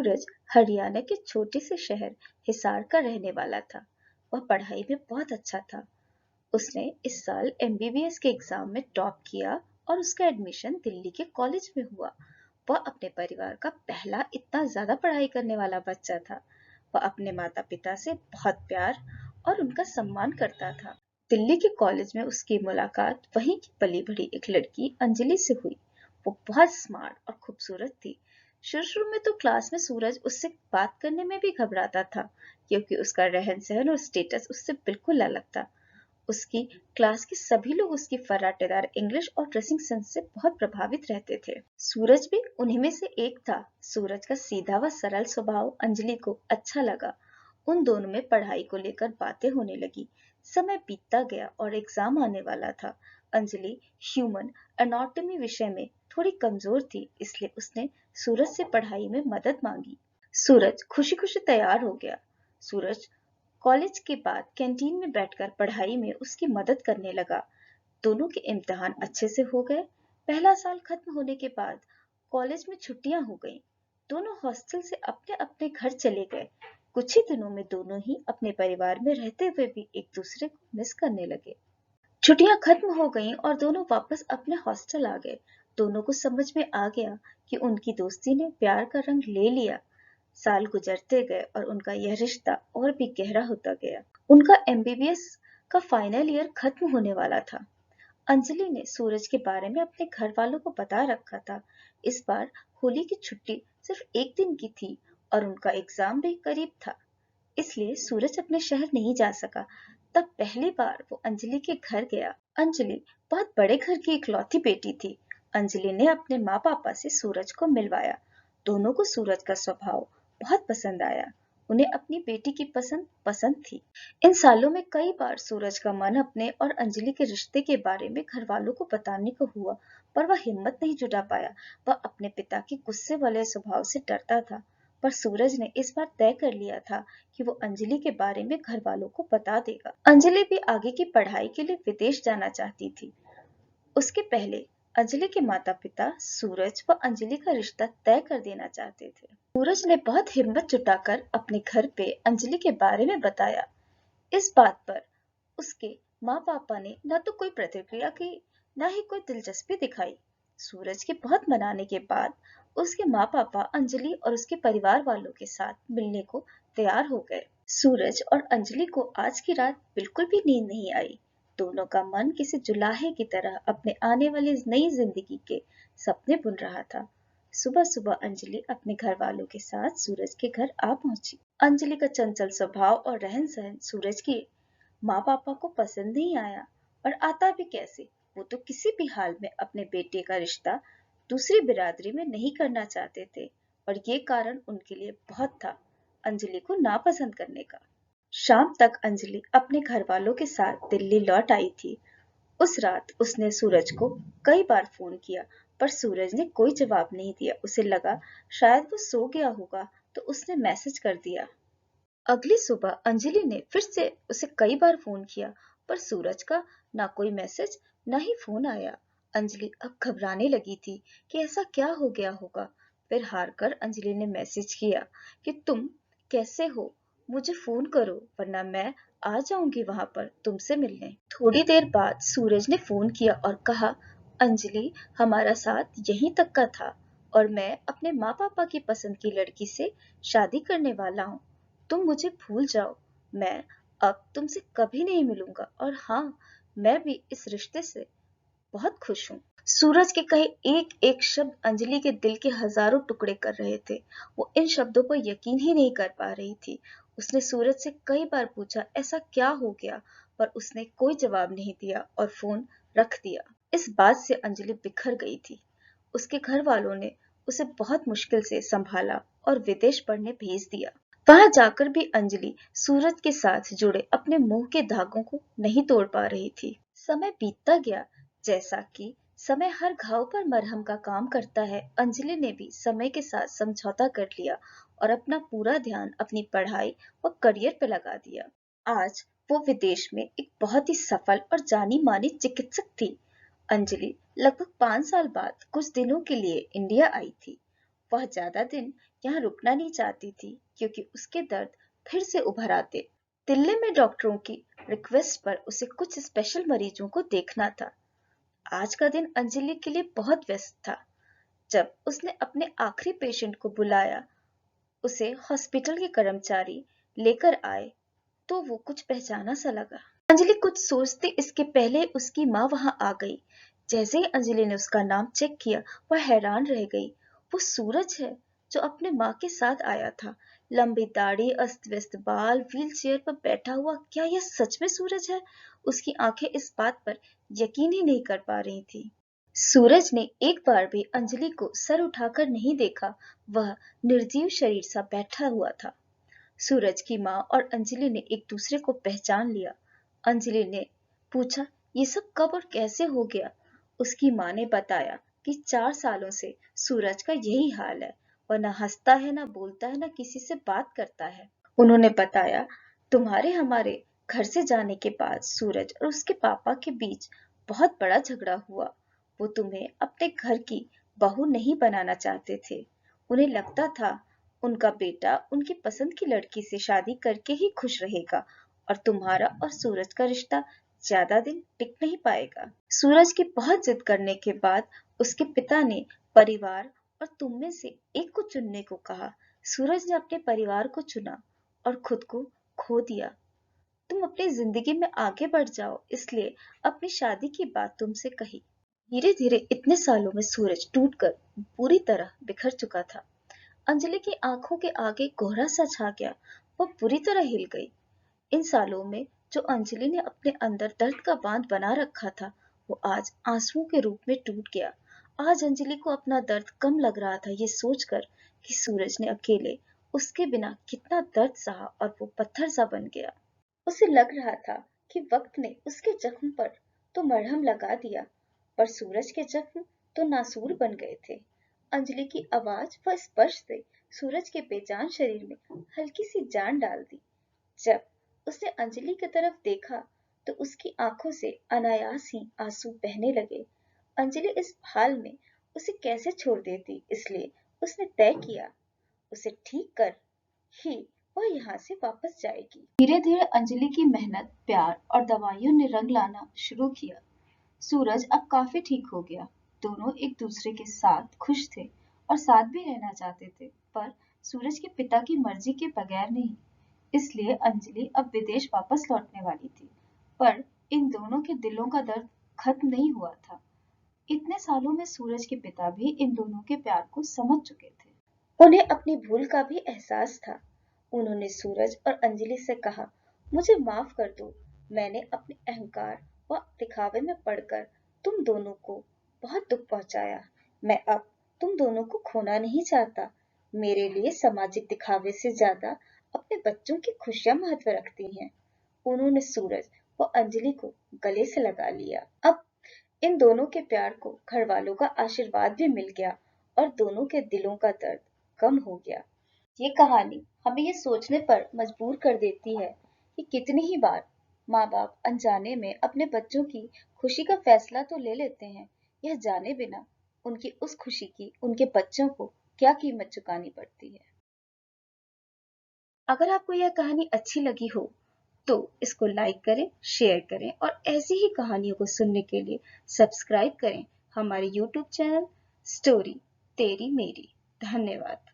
सूरज हरियाणा के छोटे से शहर हिसार का रहने वाला था। वह पढ़ाई में बहुत अच्छा था। उसने इस साल एमबीबीएस के एग्जाम में टॉप किया और उसका एडमिशन दिल्ली के कॉलेज में हुआ। वह अपने परिवार का पहला इतना ज्यादा पढ़ाई करने वाला बच्चा था। वह अपने माता पिता से बहुत प्यार और उनका सम्मान करता था। दिल्ली के कॉलेज में उसकी मुलाकात वहीं की पली बड़ी एक लड़की अंजलि से हुई। वो बहुत स्मार्ट और खूबसूरत थी। शुरू में तो क्लास में सूरज उससे बात करने में भी घबराता था, क्योंकि उसका रहन सहन और स्टेटस उससे बिल्कुल अलग था। उसकी क्लास के सभी लोग उसकी फर्राटेदार इंग्लिश और ड्रेसिंग सेंस से बहुत प्रभावित रहते थे। सूरज भी उन्हीं में से एक था। सूरज का सीधा व सरल स्वभाव अंजलि को अच्छा लगा। उन दोनों में पढ़ाई को लेकर बातें होने लगी। समय बीतता गया और एग्जाम आने वाला था। अंजलि ह्यूमन एनाटॉमी विषय में थोड़ी कमजोर थी, इसलिए उसने सूरज से पढ़ाई में मदद मांगी। सूरज खुशी खुशी तैयार हो गया। सूरज कॉलेज के बाद कैंटीन में बैठकर पढ़ाई में उसकी मदद करने लगा। दोनों के इम्तिहान अच्छे से हो गए। पहला साल खत्म होने के बाद कॉलेज में छुट्टियां हो गईं। दोनों हॉस्टल से अपने अपने घर चले गए। कुछ ही दिनों में दोनों ही अपने परिवार में रहते हुए भी एक दूसरे को मिस करने लगे। छुट्टियां खत्म हो गईं और दोनों वापस अपने हॉस्टल आ गए। दोनों को समझ में आ गया कि उनकी दोस्ती ने प्यार का रंग ले लिया। साल गुजरते गए और उनका यह रिश्ता और भी गहरा होता गया। उनका एमबीबीएस का फाइनल ईयर खत्म होने वाला था। अंजलि ने सूरज के बारे में अपने घर वालों को बता रखा था। इस बार होली की छुट्टी सिर्फ एक दिन की थी और उनका एग्जाम भी करीब था, इसलिए सूरज अपने शहर नहीं जा सका। तब पहली बार वो अंजलि के घर गया। अंजलि बहुत बड़े घर की इकलौती बेटी थी। अंजलि ने अपने माँ पापा से सूरज को मिलवाया। दोनों को सूरज का स्वभाव बहुत पसंद आया। उन्हें अपनी बेटी की पसंद पसंद थी। इन सालों में कई बार सूरज का मन अपने और अंजलि के रिश्ते के बारे में घर वालों को बताने को हुआ, पर वह हिम्मत नहीं जुटा पाया। वह अपने पिता के गुस्से वाले स्वभाव से डरता था। पर सूरज ने इस बार तय कर लिया था कि वो अंजलि के बारे में घर वालों को बता देगा। अंजलि भी आगे की पढ़ाई के लिए विदेश जाना चाहती थी। उसके पहले अंजलि के माता पिता सूरज व अंजलि का रिश्ता तय कर देना चाहते थे। सूरज ने बहुत हिम्मत जुटाकर अपने घर पे अंजलि के बारे में बताया। इस बात पर उसके माँ पापा ने न तो कोई प्रतिक्रिया की, न ही कोई दिलचस्पी दिखाई। सूरज के बहुत मनाने के बाद उसके माँ पापा अंजलि और उसके परिवार वालों के साथ मिलने को तैयार हो गए। सूरज और अंजलि को आज की रात बिल्कुल भी नींद नहीं आई। दोनों का मन किसी जुलाहे की तरह अपने आने वाली नई जिंदगी के सपने बुन रहा था। सुबह सुबह अंजलि अपने घर वालों के साथ सूरज के घर आ पहुंची। अंजलि का चंचल स्वभाव और रहन सहन सूरज की माँ पापा को पसंद नहीं आया, और आता भी कैसे। वो तो किसी भी हाल में अपने बेटे का रिश्ता दूसरी बिरादरी में नहीं करना चाहते थे, और ये कारण उनके लिए बहुत था, अंजलि को नापसंद करने का। शाम तक अंजलि अपने घर वालों के साथ दिल्ली लौट आई थी। उस रात उसने सूरज को कई बार फोन किया, पर सूरज ने कोई जवाब नहीं दिया। उसे लगा शायद वो सो गया होगा, तो उसने मैसेज कर दिया। अगली सुबह अंजलि ने फिर से उसे कई बार फोन किया, पर सूरज का ना कोई मैसेज ना ही फोन आया। अंजलि अब घबराने लगी थी कि ऐसा क्या हो गया होगा। फिर हार कर अंजलि ने मैसेज किया कि तुम कैसे हो, मुझे फोन करो वरना मैं आ जाऊंगी वहां पर तुमसे मिलने। थोड़ी देर बाद सूरज ने फोन किया और कहा, अंजलि हमारा साथ यहीं तक का था और मैं अपने माँ पापा की पसंद की लड़की से शादी करने वाला हूँ। तुम मुझे भूल जाओ, मैं अब तुमसे कभी नहीं मिलूंगा, और हाँ, मैं भी इस रिश्ते से बहुत खुश हूँ। सूरज के कहे एक एक शब्द अंजलि के दिल के हजारों टुकड़े कर रहे थे। वो इन शब्दों पर यकीन ही नहीं कर पा रही थी। उसने सूरज से कई बार पूछा ऐसा क्या हो गया, पर उसने कोई जवाब नहीं दिया और फोन रख दिया। इस बात से अंजलि बिखर गई थी। उसके घर वालों ने उसे बहुत मुश्किल से संभाला और विदेश पढ़ने भेज दिया। वहां जाकर भी अंजलि सूरज के साथ जुड़े अपने मोह के धागों को नहीं तोड़ पा रही थी। समय बीतता गया। जैसा कि समय हर घाव पर मरहम का काम करता है, अंजलि ने भी समय के साथ समझौता कर लिया और अपना पूरा ध्यान अपनी पढ़ाई व करियर पर लगा दिया। आज वो विदेश में एक बहुत ही सफल और जानी मानी चिकित्सक थी। अंजलि लगभग 5 साल बाद कुछ दिनों के लिए इंडिया आई थी। वह ज्यादा दिन यहाँ रुकना नहीं चाहती थी क्योंकि उसके दर्द फिर से उभर आते। दिल्ली में डॉक्टरों की रिक्वेस्ट पर उसे कुछ स्पेशल मरीजों को देखना था। आज का दिन अंजलि के लिए बहुत व्यस्त था। जब उसने अपने आखिरी पेशेंट को बुलाया, उसे हॉस्पिटल के कर्मचारी लेकर आए तो वो कुछ पहचाना सा लगा। अंजलि कुछ सोचते इसके पहले उसकी माँ वहां आ गई। जैसे ही अंजलि ने उसका नाम चेक किया, वह हैरान रह गई। वो सूरज है जो अपने माँ के साथ आया था। लंबी दाढ़ी, अस्त व्यस्त बाल, व्हील चेयर पर बैठा हुआ। क्या यह सच में सूरज है? उसकी आंखें इस बात पर यकीन ही नहीं कर पा रही थी। सूरज ने एक बार भी अंजलि को सर उठाकर नहीं देखा। वह निर्जीव शरीर सा बैठा हुआ था। सूरज की माँ और अंजलि ने एक दूसरे को पहचान लिया। अंजलि ने पूछा, ये सब कब और कैसे हो गया? उसकी माँ ने बताया कि 4 सालों से सूरज का यही हाल है। वह न हंसता है, न बोलता है, न किसी से बात करता है। उन्होंने बताया, तुम्हारे हमारे घर से जाने के बाद सूरज और उसके पापा के बीच बहुत बड़ा झगड़ा हुआ। वो तुम्हें अपने घर की बहू नहीं बनाना चाहते थे। उन्हें लगता था उनका बेटा उनकी पसंद की लड़की से शादी करके ही खुश रहेगा और तुम्हारा और सूरज का रिश्ता ज्यादा दिन टिक नहीं पाएगा। सूरज की बहुत जिद करने के बाद उसके पिता ने परिवार और तुम में से एक को चुनने को कहा। सूरज ने अपने परिवार को चुना और खुद को खो दिया। तुम अपनी जिंदगी में आगे बढ़ जाओ, इसलिए अपनी शादी की बात तुमसे कही। धीरे धीरे इतने सालों में सूरज टूटकर पूरी तरह बिखर चुका था। अंजलि की आंखों के आगे कोहरा सा छा गया। वो बुरी तरह हिल गई। इन सालों में जो अंजलि ने अपने अंदर दर्द का बांध बना रखा था, वो आज आंसुओं के रूप में टूट गया। आज अंजलि को अपना दर्द कम लग रहा था, ये सोचकर कि सूरज ने अकेले उसके बिना कितना दर्द सहा और वो पत्थर सा बन गया। उसे लग रहा था कि वक्त ने उसके जख्म पर तो मरहम लगा दिया, पर सूरज के जख्म तो नासूर बन गए थे। अंजलि की आवाज व स्पर्श से सूरज के बेजान शरीर में हल्की सी जान डाल दी। जब उसने अंजलि की तरफ देखा तो उसकी आंखों से अनायास ही आंसू बहने लगे। अंजलि इस हाल में उसे कैसे छोड़ देती, इसलिए उसने तय किया उसे ठीक कर ही वह यहाँ से वापस जाएगी। धीरे धीरे अंजलि की मेहनत, प्यार और दवाइयों ने रंग लाना शुरू किया। सूरज अब काफी ठीक हो गया। दोनों एक दूसरे के साथ खुश थे और साथ भी रहना चाहते थे, पर सूरज के पिता की मर्जी के बगैर नहीं। इसलिए अंजलि अब विदेश वापस लौटने वाली थी, पर इन दोनों के दिलों का दर्द खत्म नहीं हुआ था। इतने सालों में सूरज के पिता भी इन दोनों के प्यार को समझ चुके थे। उन्हें अपनी भूल का भी एहसास था। उन्होंने सूरज और अंजलि से कहा, मुझे माफ कर दो। मैंने अपने अहंकार व दिखावे में पड़कर तुम दोनों को बहुत दुख पहुंचाया। मैं अब तुम दोनों को खोना नहीं चाहता। मेरे लिए सामाजिक दिखावे से ज्यादा अपने बच्चों की खुशियां महत्व रखती हैं। उन्होंने सूरज व अंजलि को गले से लगा लिया। अब इन दोनों के प्यार को घर वालों का आशीर्वाद भी मिल गया और दोनों के दिलों का दर्द कम हो गया। ये कहानी हमें ये सोचने पर मजबूर कर देती है कि कितनी ही बार माँ बाप अनजाने में अपने बच्चों की खुशी का फैसला तो ले लेते हैं, यह जाने बिना उनकी उस खुशी की उनके बच्चों को क्या कीमत चुकानी पड़ती है। अगर आपको यह कहानी अच्छी लगी हो तो इसको लाइक करें, शेयर करें और ऐसी ही कहानियों को सुनने के लिए सब्सक्राइब करें हमारे YouTube चैनल स्टोरी तेरी मेरी। धन्यवाद।